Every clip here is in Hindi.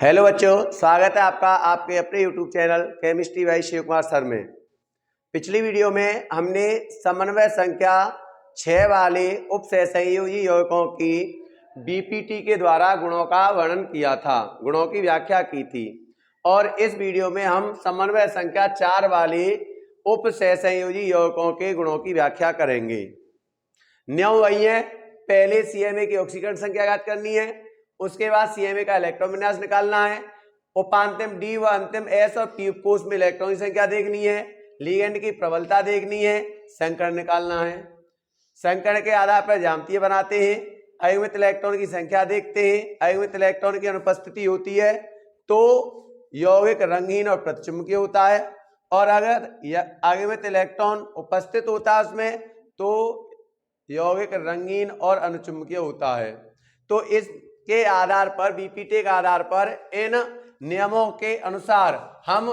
हेलो बच्चों, स्वागत है आपका आपके अपने YouTube channel chemistry by Shiv Kumar sir में। पिछली वीडियो में हमने समन्वय संख्या 6 वाले उपसहसंयोजी यौगिकों की बीपीटी के द्वारा गुणों का वर्णन किया था, गुणों की व्याख्या की थी। और इस वीडियो में हम समन्वय संख्या 4 वाले उपसहसंयोजी यौगिकों के गुणों की व्याख्या करेंगे। नियम वही है, पहले सीएमए की ऑक्सीकरण संख्या ज्ञात करनी है, उसके बाद सीएमए का इलेक्ट्रॉन विन्यास निकालना है, उपांतिम डी व अंतिम एस और पी कोष में इलेक्ट्रॉन की संख्या देखनी है, लिगेंड की प्रबलता देखनी है, संकरण निकालना है। संकरण के आधार पर ज्यामितीय बनाते हैं, अयुग्मित इलेक्ट्रॉन की संख्या देखते हैं, अयुग्मित इलेक्ट्रॉन की अनुपस्थिति होती है तो यौगिक रंगहीन और प्रतिचुंबकीय होता है, और अगर अयुग्मित इलेक्ट्रॉन उपस्थित होता है उसमें तो यौगिक रंगीन और अनुचुंबकीय होता है। तो इसके आधार पर बीपीटी के आधार पर इन नियमों के अनुसार हम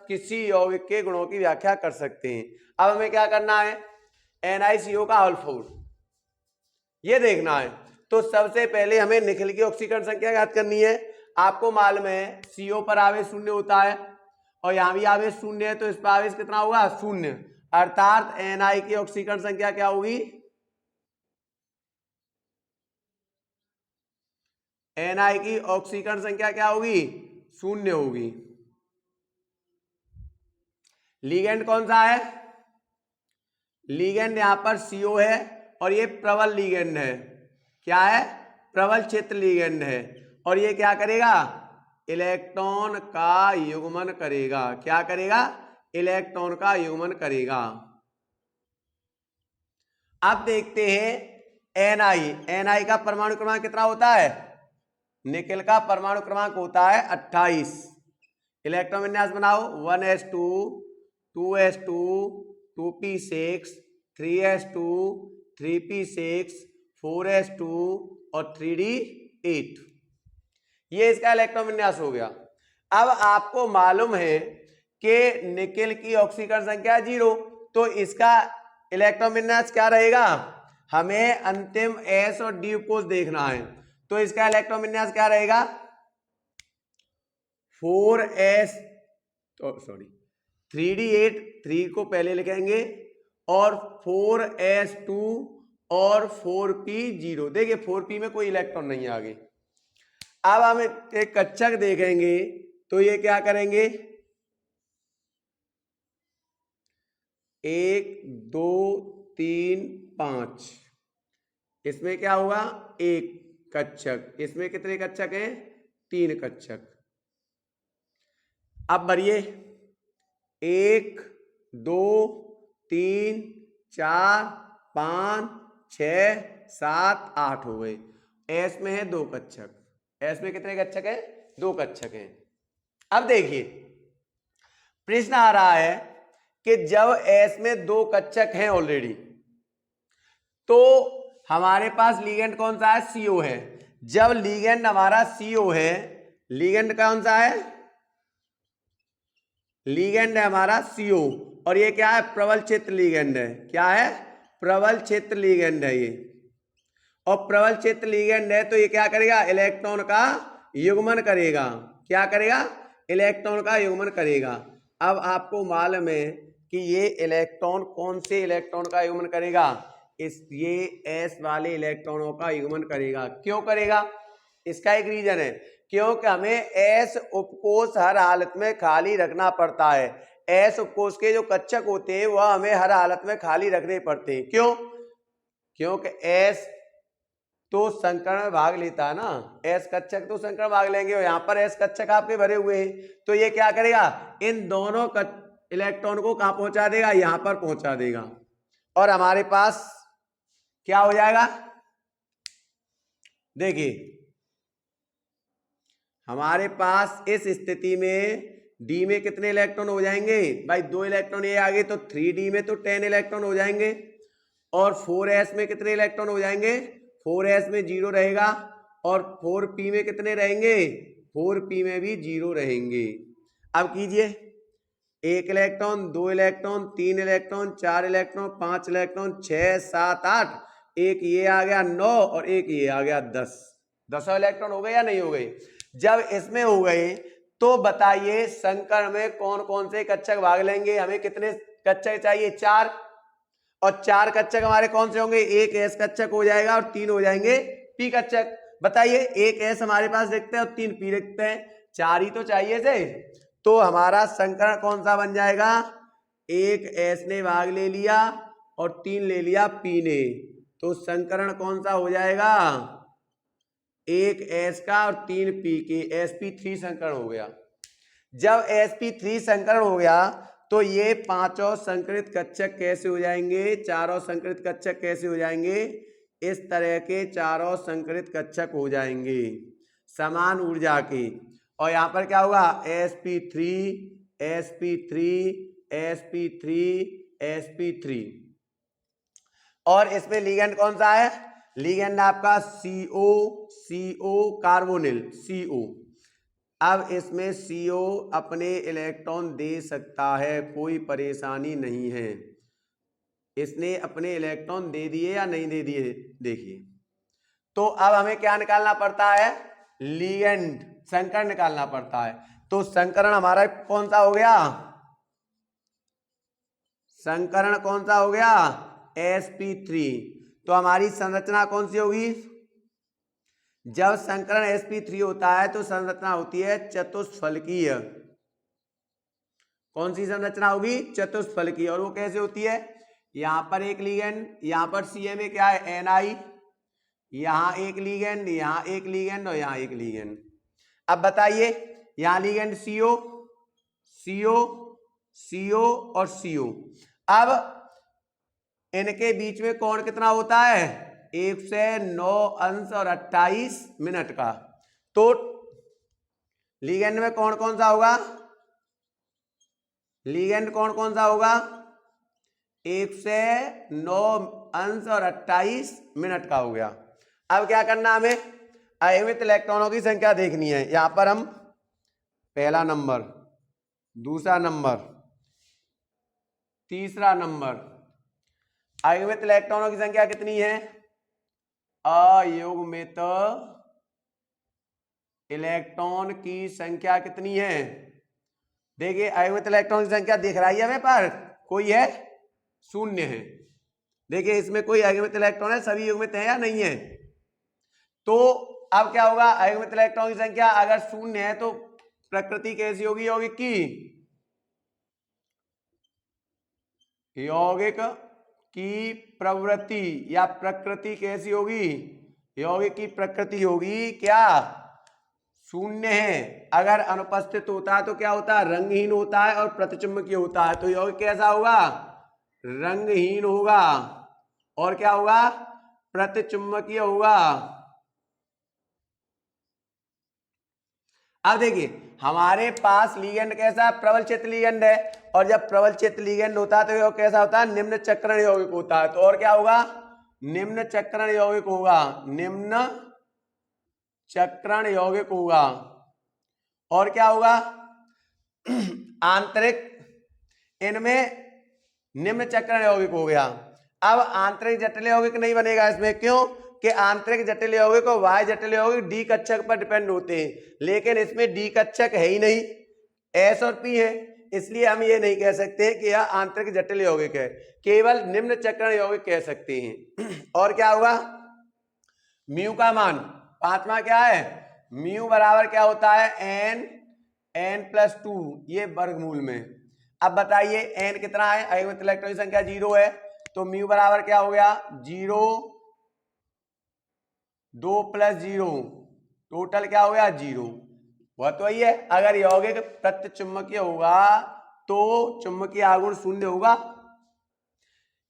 किसी यौगिक के गुणों की व्याख्या कर सकते हैं। अब हमें क्या करना है, NiCO का हॉल ये देखना है। तो सबसे पहले हमें निखिल की ऑक्सीकरण संख्या ज्ञात करनी है। आपको मालूम है CO पर आवेश शून्य होता है और यहां भी आवेश शून्य है, तो इस पर आवेश कितना होगा, शून्य। अर्थात Na की ऑक्सीकरण संख्या क्या होगी, Na की ऑक्सीकरण संख्या क्या होगी, शून्य होगी। लिगेंड कौन सा है, लिगेंड यहां पर CO है और ये प्रबल लिगेंड है। क्या है, प्रबल क्षेत्र लिगेंड है। और ये क्या करेगा, इलेक्ट्रॉन का युग्मन करेगा। क्या करेगा, इलेक्ट्रॉन का युग्मन करेगा। अब देखते हैं Na का परमाणु क्रमांक कितना होता है, निकेल का परमाणु क्रमांक होता है 28। इलेक्ट्रॉन विन्यास बनाओ, 1s2 2s2 2p6 3s2 3p6 4s2 और 3d8। ये इसका इलेक्ट्रॉन विन्यास हो गया। अब आपको मालूम है कि निकेल की ऑक्सीकरण संख्या 0, तो इसका इलेक्ट्रॉन विन्यास क्या रहेगा, हमें अंतिम S और D कोष देखना है। तो इसका इलेक्ट्रॉन विन्यास क्या रहेगा, 3d8, 3 को पहले लिखेंगे और 4s2 और 4p0। देखिए 4p में कोई इलेक्ट्रॉन नहीं है आगे। अब हम एक कक्षक देखेंगे तो ये क्या करेंगे, 1 2 3 5, इसमें क्या हुआ, एक कक्षक। इसमें कितने कक्षक हैं, 3 कक्षक। अब बढ़िए, 1 2 3 4 5 6 7 8 हो गए। एस में है 2 कक्षक। एस में कितने कक्षक हैं, 2 कक्षक हैं। अब देखिए प्रश्न आ रहा है कि जब एस में 2 कक्षक हैं ऑलरेडी, तो हमारे पास लिगेंड कौन सा है, CO है। जब लिगेंड हमारा CO है, लिगेंड कौन सा है, लिगेंड है हमारा CO, और ये क्या है, प्रबल क्षेत्र लिगेंड है। क्या है, प्रबल क्षेत्र लिगेंड है ये। और प्रबल क्षेत्र लिगेंड है तो ये क्या करेगा, इलेक्ट्रॉन का युग्मन करेगा। क्या करेगा, इलेक्ट्रॉन का युग्मन करेगा। अब आपको मालूम है कि ये इलेक्ट्रॉन कौन से इलेक्ट्रॉन का युग्मन करेगा, ये S वाले इलेक्ट्रॉनों का युग्मन करेगा। क्यों करेगा, इसका एक रीजन है, क्योंकि हमें S उपकोष हर हालत में खाली रखना पड़ता है। S उपकोष के जो कक्षक होते हैं वह हमें हर हालत में खाली रखने पड़ते हैं। क्यों, क्योंकि S तो संकरण में भाग लेता है ना, S कक्षक तो संकरण भाग लेंगे और यहाँ पर S कक्षक आपके भरे हुए हैं। तो ये क्या करेगा, इन दोनों इलेक्ट्रॉन को कहां पहुंचा देगा, यहां पर पहुंचा देगा। और हमारे पास क्या हो जाएगा, देखिए हमारे पास इस स्थिति में D में कितने इलेक्ट्रॉन हो जाएंगे भाई, 2 इलेक्ट्रॉन ये आगे, तो 3D में तो 10 इलेक्ट्रॉन हो जाएंगे। और 4s में कितने इलेक्ट्रॉन हो जाएंगे, 4s में 0 रहेगा। और 4p में कितने रहेंगे, 4p में भी 0 रहेंगे। अब कीजिए, 1 electron 2 electron 3 electron 4 electron 5 electron 6 7 8, एक ये आ गया 9 और एक ये आ गया 10। 10 इलेक्ट्रॉन हो गए या नहीं हो गए। जब इसमें हो गए तो बताइए संकरण में कौन कौन से कक्षक भाग लेंगे। हमें कितने कक्षक चाहिए? 4, और 4 कक्षक हमारे कौन से होंगे? एक एस कक्षक हो जाएगा और 3 हो जाएंगे पी कक्षक। बताइए, एक एस हमारे पास देखते हैं और 3 पी देखते हैं, 4 ही तो चाहिए थे। तो हमारा संकरण कौन सा बन जाएगा? एक एस ने भाग ले लिया और 3 ले लिया पी ने, तो संकरण कौन सा हो जाएगा? एक एस का और 3 पी के, sp3 संकरण हो गया। जब sp3 संकरण हो गया तो ये पांचों संकरित कक्षक कैसे हो जाएंगे? चारों संकरित कक्षक कैसे हो जाएंगे? इस तरह के चारों संकरित कक्षक हो जाएंगे समान ऊर्जा के। और यहां पर क्या होगा? sp3 sp3 sp3 sp3। और इसमें लिगेंड कौन सा है? लिगेंड आपका CO कार्बोनिल CO। अब इसमें CO अपने इलेक्ट्रॉन दे सकता है, कोई परेशानी नहीं है। इसने अपने इलेक्ट्रॉन दे दिए या नहीं दे दिए? देखिए, तो अब हमें क्या निकालना पड़ता है? लिगेंड, संकरण निकालना पड़ता है। तो संकरण हमारा कौन सा हो गया? संकरण कौन सा हो गया? sp3। तो हमारी संरचना कौन सी होगी? जब संकरण sp3 होता है तो संरचना होती है चतुष्फलकीय। कौन सी संरचना होगी? चतुष्फलकीय। और वो कैसे होती है? यहां पर एक लिगेंड, यहां पर Ca में क्या है? Ni, यहां एक लिगेंड, यहां एक लिगेंड और यहां एक लिगेंड। अब बताइए, यहां लिगेंड CO और CO। अब इनके बीच में कोण कितना होता है? 109 अंश और 28 मिनट का। तो लिगेंड में कोण कौन सा होगा? लिगेंड कोण कौन सा होगा? 109 अंश और 28 मिनट का हो गया। अब क्या करना हमें? अयमित इलेक्ट्रॉनों की संख्या देखनी है। यहां पर हम पहला नंबर, दूसरा नंबर, तीसरा नंबर, अयुग्मित इलेक्ट्रॉनों की संख्या कितनी है? अयुग्मित इलेक्ट्रॉन की संख्या कितनी है? देखिए, अयुग्मित इलेक्ट्रॉन की संख्या दिख रही है हमें पर? कोई है? 0 है। देखिए, इसमें कोई अयुग्मित इलेक्ट्रॉन है? सभी युग्मित है या नहीं है? तो अब क्या होगा? अयुग्मित इलेक्ट्रॉन की संख्या अगर 0 है तो प्रकृति कैसी होगी यौगिक की? यौगिक की प्रवृत्ति या प्रकृति कैसी होगी? यौगिक की प्रकृति होगी क्या? 0 है। अगर अनुपस्थित होता है तो क्या होता है? रंगहीन होता है और प्रतिचुंबकीय होता है। तो यौगिक कैसा होगा? रंगहीन होगा। और क्या होगा? प्रतिचुंबकीय होगा। अब देखिए, हमारे पास लिगेंड कैसा है? प्रबल क्षेत्र लिगेंड है। और जब प्रबल क्षेत्र लिगेंड होता है तो यह कैसा होता है? निम्न चक्रण यौगिक होता है। तो और क्या होगा? निम्न चक्रण यौगिक होगा। निम्न चक्रण यौगिक होगा। और क्या होगा? आंतरिक, इनमें निम्न चक्रण यौगिक हो गया। अब आंतरिक जटिल यौगिक नहीं बनेगा इसमें। क्यों? कि आंतरिक जटिल यौगिक और बाह्य जटिल यौगिक डी कक्षक पर डिपेंड होते हैं, लेकिन इसमें डी कक्षक है ही नहीं, एस और पी है। इसलिए हम ये नहीं कह सकते कि यह आंतरिक जटिल यौगिक है, केवल निम्न चक्रण यौगिक कह सकते हैं। और क्या होगा? म्यू का मान, पांचवा क्या है? म्यू बराबर क्या होता है? n+2, ये वर्गमूल में। अब बताइए n कितना है? अयुग्मित इलेक्ट्रॉन की संख्या 0 है, तो म्यू बराबर क्या हो गया? 0, 2 + 0, टोटल क्या हो गया? 0। वह तो वही है। अगर यौगिक प्रतिचुंबकीय होगा तो चुंबकीय आघूर्ण 0 होगा।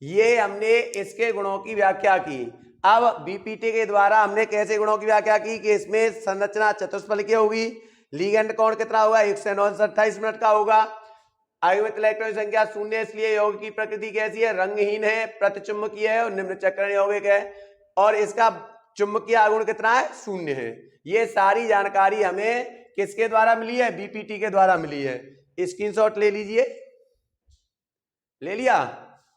ये हमने इसके गुणों की व्याख्या की। अब बीपीटी के द्वारा हमने कैसे गुणों की व्याख्या की कि इसमें संरचना चतुष्फलकीय होगी, लिगेंड कोण कितना होगा? 109 अंश 28 मिनट का होगा, अयुग्मित इलेक्ट्रॉन संख्या 0, इसलिए यौगिक की प्रकृति कैसी है? रंगहीन है, प्रतिचुंबकीय है और निम्न चक्रण यौगिक है। और इसका चुंबकीय आघूर्ण कितना है? 0 है। ये सारी जानकारी हमें किसके द्वारा मिली है? बीपीटी के द्वारा मिली है। स्क्रीनशॉट ले लीजिए। ले लिया?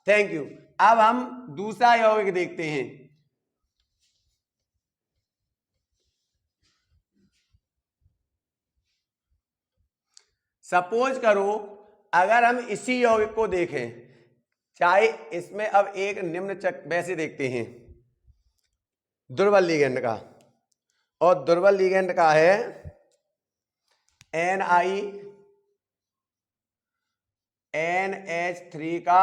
Thank you. अब हम दूसरा यौगिक देखते हैं। सपोज करो अगर हम इसी यौगिक को देखें, चाहे इसमें अब एक निम्न वैसे देखते हैं दुर्बल लिगेंड का, और दुर्बल लिगेंड का है NiNH3 का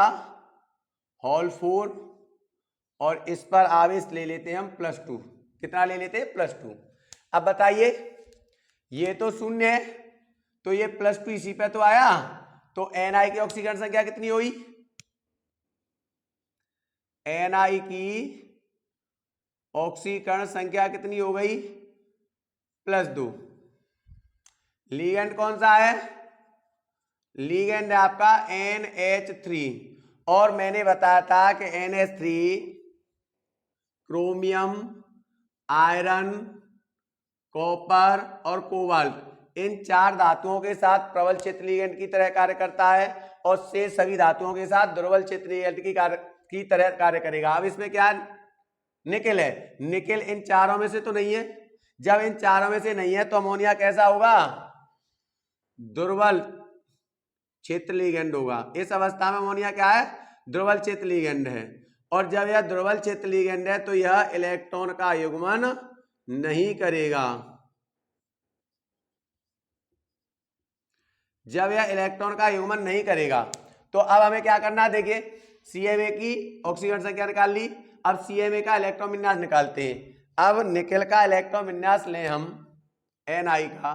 होल 4, और इस पर आवेश ले लेते हैं हम +2। कितना ले लेते हैं? +2। अब बताइए ये तो शून्य है तो ये +2 इसी पे तो आया, तो Ni की ऑक्सीकरण संख्या कितनी हुई? Ni की ऑक्सीकरण संख्या कितनी हो गई? +2। लिगेंड कौन सा है? लिगेंड है आपका NH3, और मैंने बताया था कि NH3 क्रोमियम, आयरन, कॉपर और कोबाल्ट इन 4 धातुओं के साथ प्रबल क्षेत्र लिगेंड की तरह कार्य करता है, और से सभी धातुओं के साथ दुर्बल क्षेत्र लिगेंड की तरह कार्य करेगा। अब इसमें क्या निकेल है, निकेल इन चारों में से तो नहीं है। जब इन चारों में से नहीं है तो अमोनिया कैसा होगा? दुर्बल क्षेत्र लिगेंड होगा। इस अवस्था में अमोनिया क्या है? दुर्बल क्षेत्र लिगेंड है, और जब यह दुर्बल क्षेत्र लिगेंड है तो यह इलेक्ट्रॉन का युग्मन नहीं करेगा। जब यह इलेक्ट्रॉन का युग्मन नहीं करेगा तो अब हमें क्या करना है? देखिए CMA की ऑक्सीकरण संख्या निकाल ली, अब CMA का इलेक्ट्रॉन विन्यास निकालते हैं। अब निकेल का इलेक्ट्रॉन विन्यास लें हम Ni का,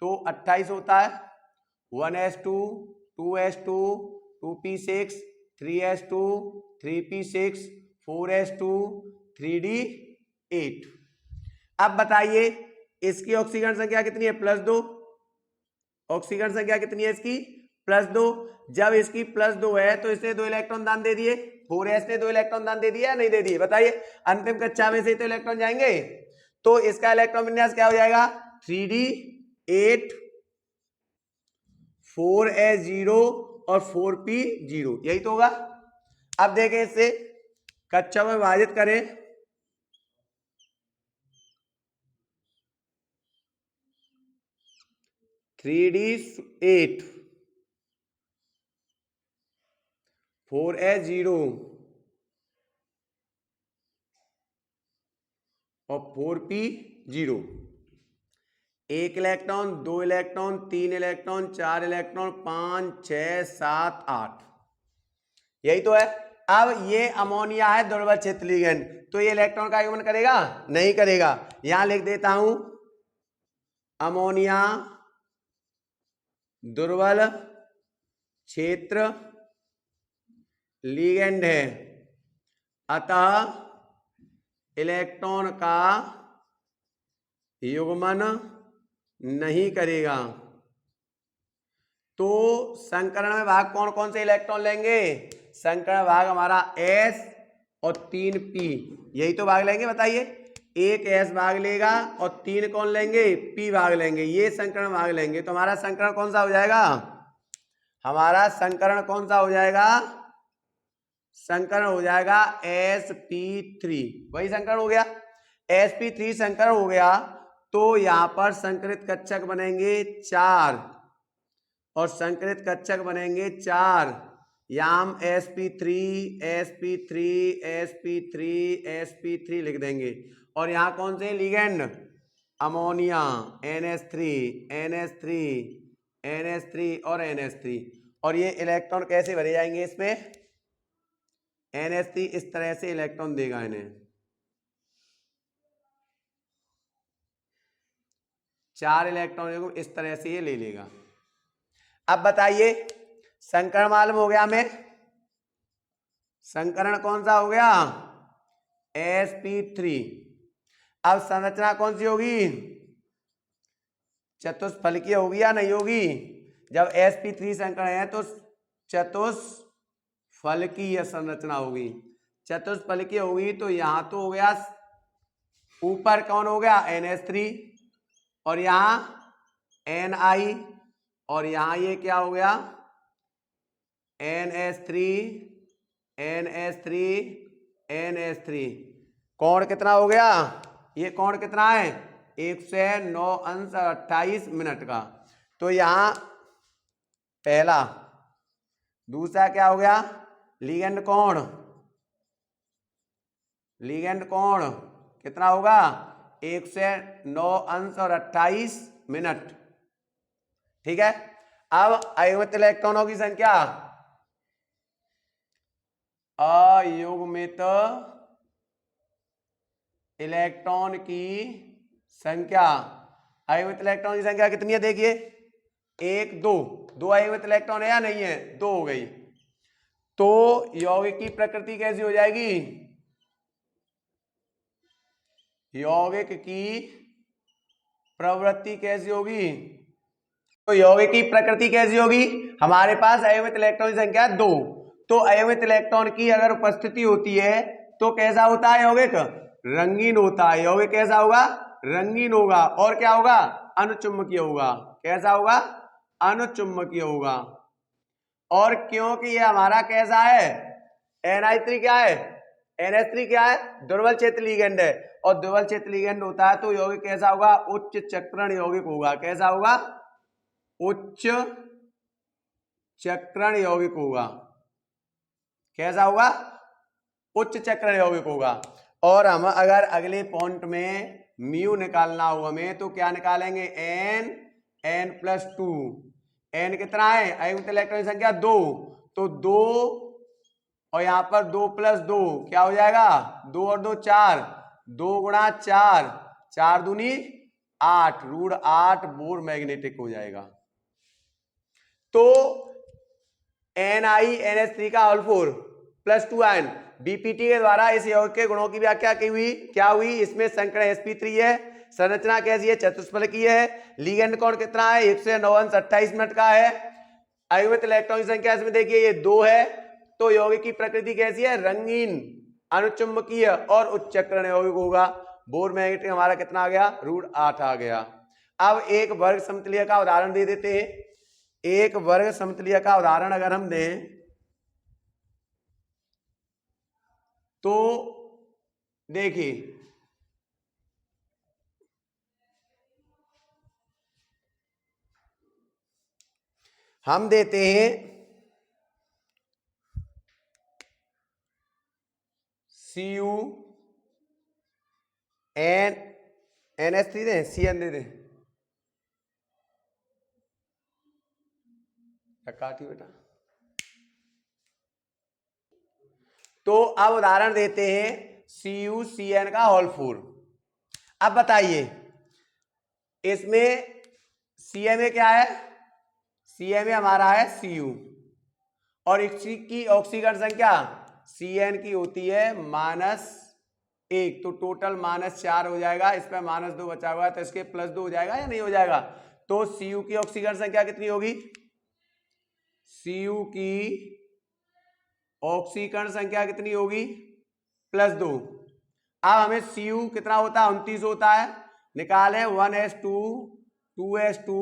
तो 28 होता है, 1s2 2s2 2p6 3s2 3p6 4s2 3d8। अब बताइए इसकी ऑक्सीकरण संख्या कितनी है? +2। ऑक्सीकरण संख्या कितनी है इसकी? +2। जब इसकी +2 है तो इसने 2 इलेक्ट्रॉन दान दे दिए, 4s ने 2 इलेक्ट्रॉन दान दे दिया या नहीं दे दिए? बताइए, अंतिम कक्षा में से तो इलेक्ट्रॉन जाएंगे, तो इसका इलेक्ट्रॉन विन्यास क्या हो जाएगा? 3d8 4s0 और 4p0, यही तो होगा। अब देखें इससे कक्षा में विभाजित करें, 3d8 4s0 और 4p0, 1 electron 2 electron 3 electron 4 electron 5 6 7 8, यही तो है। अब ये अमोनिया है दुर्बल क्षेत्र लिगेंड, तो ये इलेक्ट्रॉन का युग्मन करेगा? नहीं करेगा। यहां लिख देता हूं अमोनिया दुर्बल क्षेत्र लिगेंड है, अतः इलेक्ट्रॉन का युग्मन नहीं करेगा। तो संकरण में भाग कौन कौन से इलेक्ट्रॉन लेंगे? संकरण भाग हमारा S और 3p, यही तो भाग लेंगे। बताइए, एक S भाग लेगा और 3 कौन लेंगे? P भाग लेंगे, ये संकरण भाग लेंगे। तो हमारा संकरण कौन सा हो जाएगा? हमारा संकरण कौन सा हो जाएगा? संकरण हो जाएगा sp3, वही संकरण हो गया। sp3 संकरण हो गया तो यहां पर संकरित कक्षक बनेंगे 4, और संकरित कक्षक बनेंगे 4। यहाँ हम sp3 sp3 sp3 sp3 लिख देंगे, और यहाँ कौन से ligand? Ammonia NH3 NH3 NH3 और NH3, और ये इलेक्ट्रॉन कैसे भरे जाएंगे? इसमें NH3 इस तरह से इलेक्ट्रॉन देगा इन्हें, 4 इलेक्ट्रॉन इस तरह से ये ले लेगा। अब बताइए संकरण मालूम हो गया हमें, संकरण कौन सा हो गया? sp3। अब संरचना कौन सी होगी? चतुष्फलकीय होगी या नहीं होगी? जब sp3 संकरण है तो चतुष्फलकीय संरचना होगी। चतुष्फलकीय होगी तो यहां तो हो गया, ऊपर कौन हो गया? NH3, और यहां Ni, और यहां ये क्या हो गया? NH3 NH3 NH3। कोण कितना हो गया? ये कोण कितना है? 109 अंश 28 मिनट का। तो यहाँ पहला। दूसरा क्या हो गया, लिगेंड कोण। लिगेंड कोण कितना होगा, 109 अंश और 28 मिनट। ठीक है। अब अयुग्मित इलेक्ट्रॉनों की संख्या, अयुग्मित इलेक्ट्रॉन की संख्या, अयुग्मित इलेक्ट्रॉन की संख्या कितनी है देखिए, 1 2, 2 अयुग्मित इलेक्ट्रॉन है या नहीं है, 2 हो गई। तो यौगिक की प्रकृति कैसी हो जाएगी, यौगिक की प्रवृत्ति कैसी होगी, तो यौगिक की प्रकृति कैसी होगी, हमारे पास अयुग्मित इलेक्ट्रॉन की संख्या 2, तो अयुग्मित इलेक्ट्रॉन की अगर उपस्थिति होती है तो कैसा होता है यौगिक, रंगीन होता है। यौगिक कैसा होगा, रंगीन होगा। और क्या होगा, अनुचुंबकीय होगा। कैसा होगा, अनुचुंबकीय होगा। और क्योंकि ये हमारा कैसा है, NH3 क्या है, NH3 क्या है, दुर्बल क्षेत्र लिगेंड है। और दुर्बल क्षेत्र लिगेंड होता है तो यौगिक कैसा होगा, उच्च चक्रण यौगिक होगा। कैसा होगा, उच्च चक्रण यौगिक होगा। कैसा होगा, उच्च चक्रण यौगिक होगा। और हम अगर अगले पॉइंट में म्यू निकालना हो हमें तो क्या निकालेंगे, n+2। n कितना है, अयुग्मित इलेक्ट्रॉन की संख्या 2, तो 2 और यहां पर 2+2 क्या हो जाएगा, 2 और 2 4, 2 गुणा 4, 4 दूनी 8, √8 बोर मैग्नेटिक हो जाएगा। तो NiNH3 का होल 4 + 2n बीपीटी के द्वारा इस यौगिक के गुणों की व्याख्या की हुई, क्या हुई, इसमें संकरण sp3 है, संरचना कैसी है, चतुष्फलकीय है, लिगेंड कोण कितना है, 109 अंश 28 मिनट का है, अयुग्मित इलेक्ट्रॉन की संख्या इसमें देखिए ये 2 है। तो यौगिक की प्रकृति कैसी है, रंगीन, अनुचुंबकीय और उच्च चक्रण यौगिक होगा। बोर मैग्नेटिक हमारा कितना आ गया, √8 आ गया। अब एक वर्ग समतुल्य का उदाहरण दे देते हैं। एक वर्ग समतुल्य का उदाहरण अगर हम दें तो देखिए, हम देते हैं Cu NH3 दें, Cn दे दें, काटी बेटा। तो अब उदाहरण देते हैं CuCN का होल 4। अब बताइए इसमें CMA क्या है, CMA हमारा है Cu, और इसकी ऑक्सीकरण संख्या Cn की होती है -1, तो टोटल -4 हो जाएगा। इस पर -2 बचा हुआ है तो इसके +2 हो जाएगा या नहीं हो जाएगा। तो Cu की ऑक्सीकरण संख्या कितनी होगी, Cu की ऑक्सीकरण संख्या कितनी होगी, +2। अब हमें Cu कितना होता है, 29 होता है, निकालें 1s2 2s2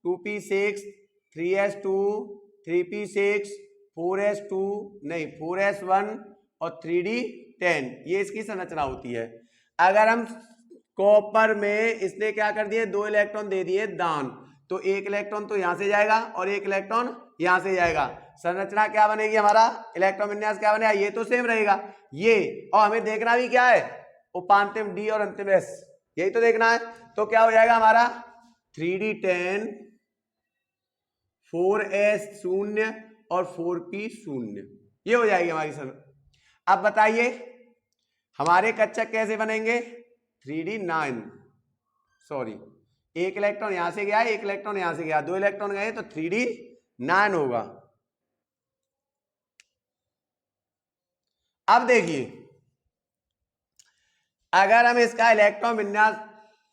2p6 3s2 3p6 4s2 नहीं 4s1 और 3d10, ये इसकी संरचना होती है। अगर हम कॉपर में इसने क्या कर दिए, 2 इलेक्ट्रॉन दे दिए दान, तो 1 इलेक्ट्रॉन तो यहां से जाएगा और 1 इलेक्ट्रॉन यहां से जाएगा। संरचना क्या बनेगी, हमारा इलेक्ट्रॉन विन्यास क्या बनेगा, ये तो सेम रहेगा ये, और हमें देखना भी क्या है, उपांतिम डी और अंतिम एस, यही तो देखना है। तो क्या हो जाएगा हमारा 3d10 4s0 और 4p0, ये हो जाएगी हमारी सर। अब बताइए हमारे कक्षक कैसे बनेंगे, 3d9, सॉरी 1 इलेक्ट्रॉन यहां से गया, 1 इलेक्ट्रॉन यहां से गया, 2 इलेक्ट्रॉन गए तो 3d9 होगा। अब देखिए अगर हम इसका इलेक्ट्रॉन विन्यास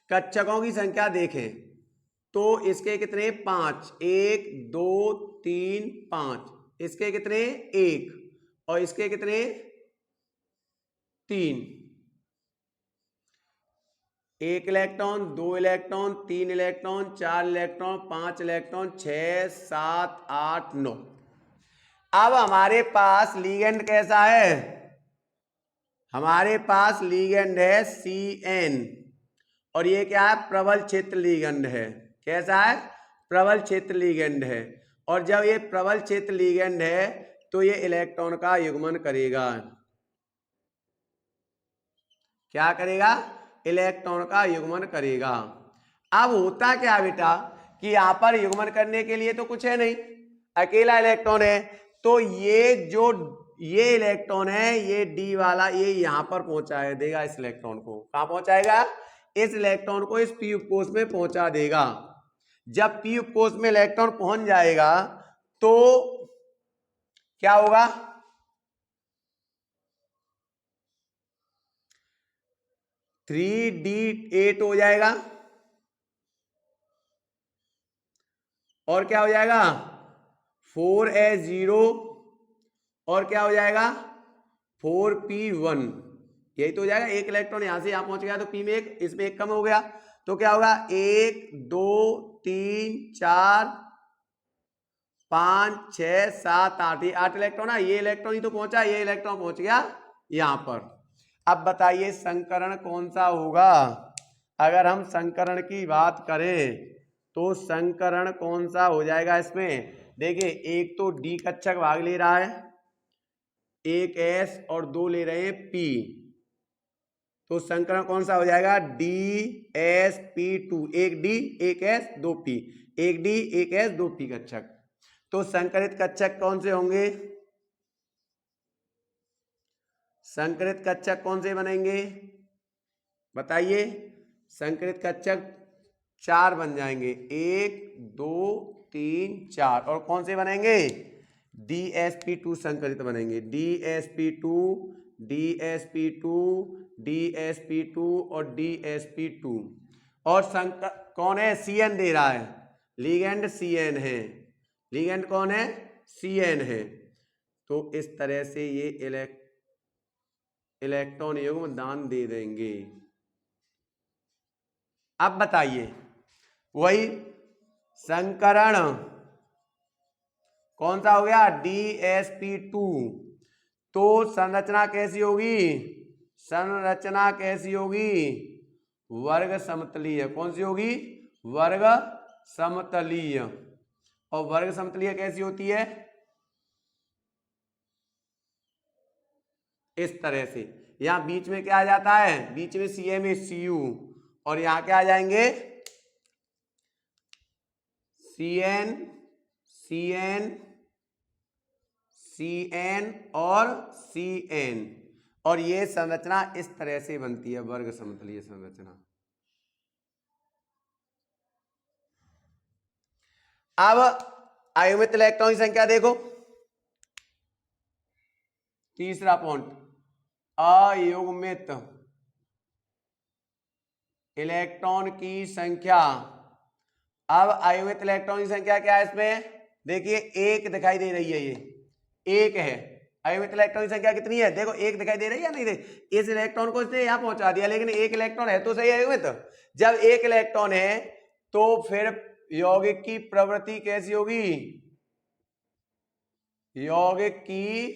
कक्षकों की संख्या देखें तो इसके कितने 5, 1 2 3 5, इसके कितने 1 और इसके कितने 3, 1 electron 2 electron 3 electron 4 electron 5 electron 6 7 8 9। अब हमारे पास लिगेंड कैसा है, हमारे पास लिगेंड है Cn, और ये क्या है, प्रबल क्षेत्र लिगेंड है। कैसा है, प्रबल क्षेत्र लिगेंड है। और जब ये प्रबल क्षेत्र लिगेंड है तो ये इलेक्ट्रॉन का युग्मन करेगा। क्या करेगा? इलेक्ट्रॉन का युग्मन करेगा। अब होता क्या बेटा कि यहां पर युग्मन करने के लिए तो कुछ है नहीं, अकेला इलेक्ट्रॉन है, तो ये इलेक्ट्रॉन है, ये डी वाला, ये यहां पर पहुंचा देगा इस इलेक्ट्रॉन को। कहां पहुंचाएगा? इस इलेक्ट्रॉन को इस पी उपकोष में पहुंचा देगा। जब पी उपकोष में इलेक्ट्रॉन पहुंच जाएगा तो क्या होगा? 3d8 हो जाएगा और क्या हो जाएगा? 4s0 और क्या हो जाएगा? 4p1। यही तो हो जाएगा। एक इलेक्ट्रॉन यहां से यहां पहुंच गया तो पी में एक, इसमें एक कम हो गया, तो क्या होगा? 1 2 3 4 5 6 7 8, ये 8 इलेक्ट्रॉन है। ये इलेक्ट्रॉन ही तो पहुंचा, ये इलेक्ट्रॉन पहुंच गया यहां पर। अब बताइए संकरण कौन सा होगा? अगर हम संकरण की बात करें तो संकरण कौन सा हो जाएगा इसमें? देखिए, एक तो डी कक्षक भाग ले रहा है, एक एस और दो ले रहे हैं पी, तो संकरण कौन सा हो जाएगा? DsP2, एक डी एक एस दो पी, एक डी एक एस दो पी कक्षक। तो संकरित कक्षक कौन से होंगे? संकरित कक्षक कौन से बनेंगे बताइए? संकरित कक्षक 4 बन जाएंगे, 1 2 3 4, और कौन से बनेंगे? DsP2 संकरित बनेंगे, DsP2 DsP2 DsP2 और DsP2। और कौन है? Cn दे रहा है, लिगेंड Cn है। लिगेंड कौन है? Cn है। तो इस तरह से ये इलेक्ट्रॉन युग्म दान दे देंगे। अब बताइए वही संकरण कौन सा हो गया? DsP2। तो संरचना कैसी होगी? संरचना कैसी होगी? वर्ग समतलीय। कौन सी होगी? वर्ग समतलीय। और वर्ग समतलीय कैसी होती है? इस तरह से। यहां बीच में क्या आ जाता है? बीच में CmHCu, और यहां क्या आ जाएंगे? Cn Cn Cn और Cn, और ये संरचना इस तरह से बनती है, वर्ग समतलीय संरचना। अब अयुग्मित इलेक्ट्रॉन की संख्या देखो, तीसरा पॉइंट, अयुग्मित इलेक्ट्रॉन की संख्या। अब अयुग्मित इलेक्ट्रॉन की संख्या क्या है इसमें? देखिए, एक दिखाई दे रही है, ये एक है। अयुग्मित इलेक्ट्रॉन की संख्या कितनी है? देखो, एक दिखाई दे रही है, नहीं दे? इस इलेक्ट्रॉन को इसने यहां पहुंचा दिया, लेकिन एक इलेक्ट्रॉन है तो सही अयुग्मित। जब एक इलेक्ट्रॉन है तो फिर यौगिक की प्रवृत्ति कैसी होगी? यौगिक की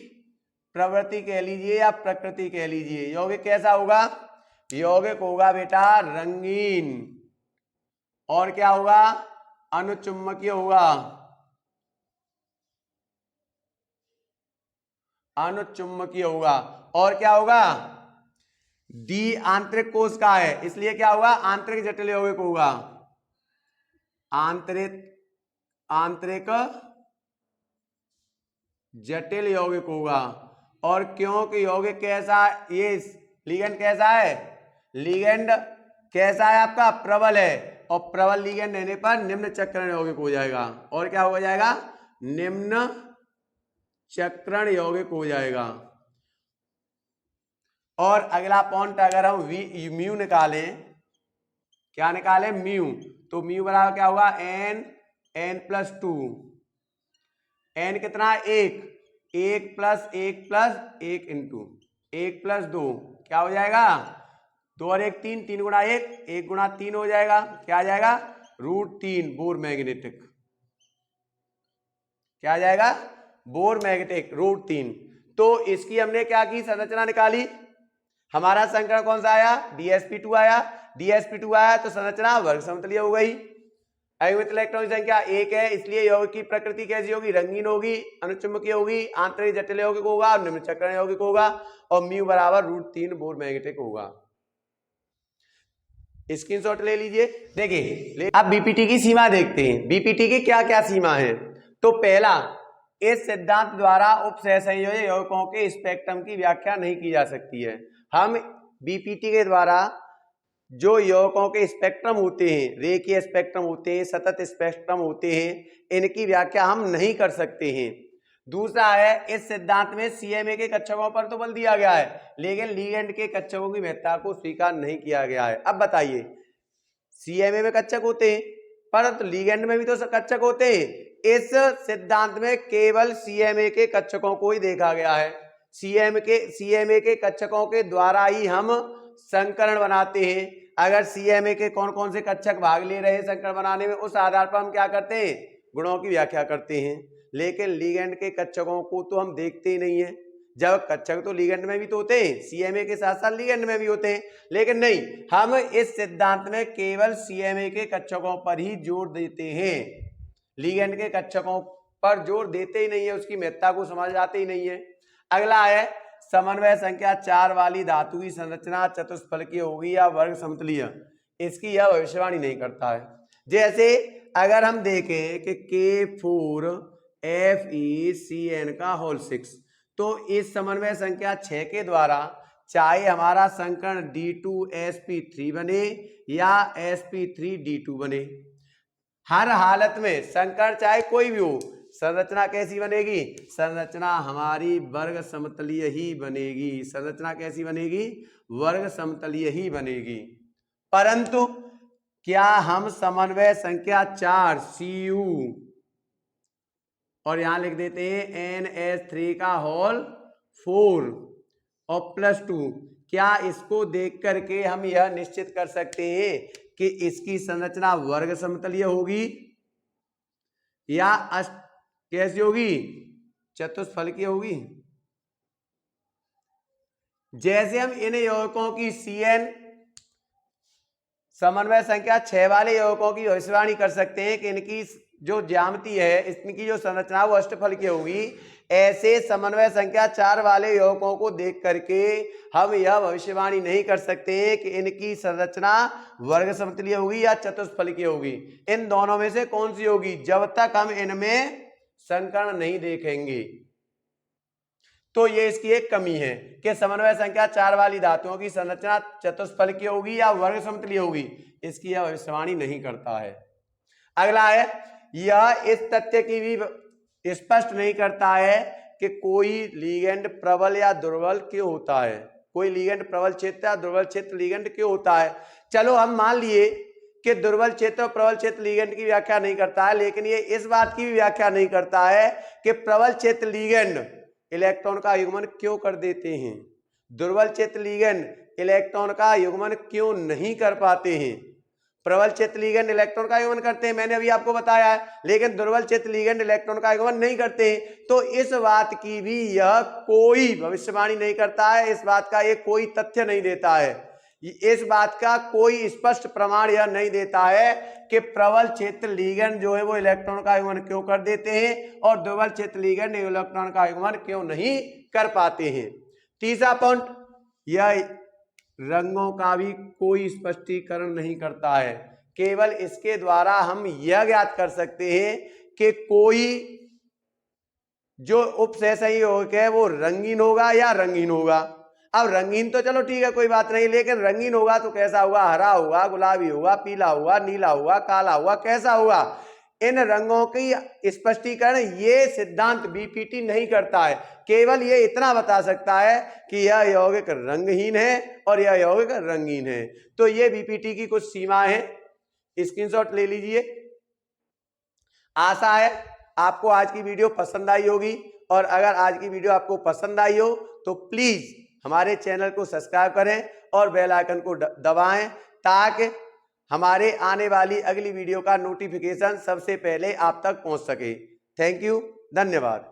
प्रवृत्ति कह लीजिए या प्रकृति कह लीजिए, यौगिक कैसा होगा? यौगिक होगा बेटा रंगीन, और क्या होगा? अनुचुंबकीय होगा। अनुचुंबकीय होगा, और क्या होगा? डी आंतरिक कोश का है, इसलिए क्या होगा? आंतरिक जटिल यौगिक होगा। आंतरिक जटिल यौगिक होगा। और क्योंकि यौगिक कैसा, ये लिगेंड कैसा है? लिगेंड कैसा है आपका? प्रबल है, और प्रबल लिगेंड रहने पर निम्न चक्रण यौगिक हो जाएगा। और क्या हो जाएगा? निम्न चक्रण यौगिक हो जाएगा। और अगला पॉइंट, अगर हम म्यू निकालें, क्या निकालें? म्यू, तो म्यू बराबर क्या होगा? n+2। n कितना? 1, 1+1+1 इंटू 1+2 क्या हो जाएगा? 2 और 1 3, 3 गुणा 1, 1 गुणा 3 हो जाएगा। क्या आ जाएगा? √3 बोर मैग्नेटिक। क्या आ जाएगा? Bore magnetic √3। तो इसकी हमने क्या की? संरचना निकाली। हमारा संकरण कौन सा आया? DsP2 आया। DsP2 आया तो संरचना वर्ग समतलीय हो गई। अयुग्मित इलेक्ट्रॉन की संख्या 1 है, इसलिए यौगिक की प्रकृति कैसी होगी, रंगीन होगी, अनुचुंबकीय होगी, आंतरिक जटिल यौगिक होगा और निम्न चक्रण यौगिक होगा और म्यू बराबर √3 बोर मैग्नेटिक होगा। स्क्रीनशॉट ले लीजिए। देखिए अब बीपीटी की सीमा देखते हैं, बीपीटी की क्या क्या सीमा है। तो पहला, इस सिद्धांत द्वारा उपसहसंयोजक यौगिकों के स्पेक्ट्रम की व्याख्या नहीं की जा सकती है। हम बीपीटी के द्वारा जो यौगिकों के स्पेक्ट्रम होते हैं, रेखीय स्पेक्ट्रम होते हैं, सतत स्पेक्ट्रम होते हैं, इनकी व्याख्या हम नहीं कर सकते हैं। दूसरा है, इस सिद्धांत में सीएमए के कक्षकों पर तो बल दिया गया है, लेकिन लिगेंड के कक्षकों की महत्ता को स्वीकार नहीं किया गया है। अब बताइए, सीएमए में कक्षक होते हैं परंतु लिगेंड में भी तो कक्षक होते हैं। इस सिद्धांत में केवल सीएमए के कक्षकों को ही देखा गया है। सीएमए के कक्षकों के द्वारा ही हम संकरण बनाते हैं। अगर सीएमए के कौन कौन से कक्षक भाग ले रहे हैं संकरण बनाने में, उस आधार पर हम क्या करते हैं, गुणों की व्याख्या करते हैं। लेकिन लिगेंड के कक्षकों को तो हम देखते ही नहीं है। जब कक्षक तो लिगेंड में भी तो होते हैं, सीएमए के साथ साथ लिगेंड में भी होते हैं, लेकिन नहीं, हम इस सिद्धांत में केवल सीएमए के कक्षकों पर ही जोर देते हैं, लिगेंड के कक्षकों पर जोर देते ही नहीं है, उसकी महत्ता को समझ जाते ही नहीं है। अगला है, समन्वय संख्या 4 वाली धातु की संरचना चतुष्फलकीय होगी या वर्ग समतलीय, इसकी यह भविष्यवाणी नहीं करता है। जैसे अगर हम देखें कि K4FeCN का होल 6, तो इस समन्वय संख्या 6 के द्वारा चाहे हमारा संकरण D2sp3 बने या sp3D2 बने, हर हालत में संकरण चाहे कोई भी हो, संरचना कैसी बनेगी, संरचना हमारी वर्ग समतलीय ही बनेगी। संरचना कैसी बनेगी, वर्ग समतलीय ही बनेगी। परंतु क्या हम समन्वय संख्या 4 Cu और यहां लिख देते हैं NH3 का होल 4 और +2, क्या इसको देख करके हम यह निश्चित कर सकते हैं कि इसकी संरचना वर्ग समतलीय होगी या कैसी होगी, चतुष्फलकीय होगी? जैसे हम इन यौगिकों की CN समन्वय संख्या 6 वाले यौगिकों की भविष्यवाणी कर सकते हैं कि इनकी जो ज्यामिति है, इनकी जो संरचना वो अष्टफलकीय होगी, ऐसे समन्वय संख्या 4 वाले यौगिकों को देख करके हम यह भविष्यवाणी नहीं कर सकते हैं कि इनकी संरचना वर्ग समतलीय होगी या चतुष्फलकीय होगी। इन दोनों में से कौन सी होगी, जब तक हम इनमें संकरण नहीं देखेंगे। तो ये इसकी एक कमी है कि समन्वय संख्या 4 वाली धातुओं की संरचना चतुष्फलकीय होगी या वर्ग समतलीय होगी, इसकी यह भविष्यवाणी नहीं करता है। अगला है, यह इस तथ्य की भी स्पष्ट नहीं करता है कि कोई लिगेंड प्रबल या दुर्बल क्यों होता है, कोई लिगेंड प्रबल क्षेत्र या दुर्बल क्षेत्र लिगेंड क्यों होता है। चलो हम मान लिए कि दुर्बल क्षेत्र और प्रबल क्षेत्र लिगेंड की व्याख्या नहीं करता है, लेकिन ये इस बात की भी व्याख्या नहीं करता है कि प्रबल क्षेत्र लिगेंड इलेक्ट्रॉन का युग्मन क्यों कर देते हैं, दुर्बल क्षेत्र लिगेंड इलेक्ट्रॉन का युग्मन क्यों नहीं कर पाते हैं। प्रबल क्षेत्र लिगेंड इलेक्ट्रॉन का युग्मन करते हैं, मैंने अभी आपको बताया है, लेकिन दुर्बल क्षेत्र लिगेंड इलेक्ट्रॉन का युग्मन नहीं करते हैं। तो इस बात की भी यह कोई भविष्यवाणी नहीं करता है, इस बात का ये कोई तथ्य नहीं देता है, इस बात का कोई स्पष्ट प्रमाण यह नहीं देता है कि प्रबल क्षेत्र लिगेंड जो है वो इलेक्ट्रॉन का युग्मन क्यों कर देते हैं और दुर्बल क्षेत्र लिगेंड इलेक्ट्रॉन का युग्मन क्यों नहीं कर पाते हैं। तीसरा पॉइंट, यह रंगों का भी कोई स्पष्टीकरण नहीं करता है, केवल इसके द्वारा हम यह ज्ञात कर सकते हैं कि कोई जो उपसहसंयोजक यौगिक है वो रंगीन होगा या रंगीन होगा। अब रंगीन तो चलो ठीक है, कोई बात नहीं, लेकिन रंगीन होगा तो कैसा होगा, हरा होगा, गुलाबी होगा, पीला होगा, नीला होगा, काला होगा, कैसा होगा। इन रंगों की स्पष्टीकरण ये सिद्धांत बीपीटी नहीं करता है, केवल ये इतना बता सकता है कि यह यौगिक रंगहीन है और यह यौगिक रंगीन है। तो ये बीपीटी की कुछ सीमाएं हैं, स्क्रीनशॉट ले लीजिए। आशा है आपको आज की वीडियो पसंद आई होगी, और अगर आज की वीडियो आपको पसंद आई हो तो प्लीज हमारे चैनल को सब्सक्राइब करें और बेल आइकन को दबाएं, ताकि हमारे आने वाली अगली वीडियो का नोटिफिकेशन सबसे पहले आप तक पहुंच सके। थैंक यू, धन्यवाद।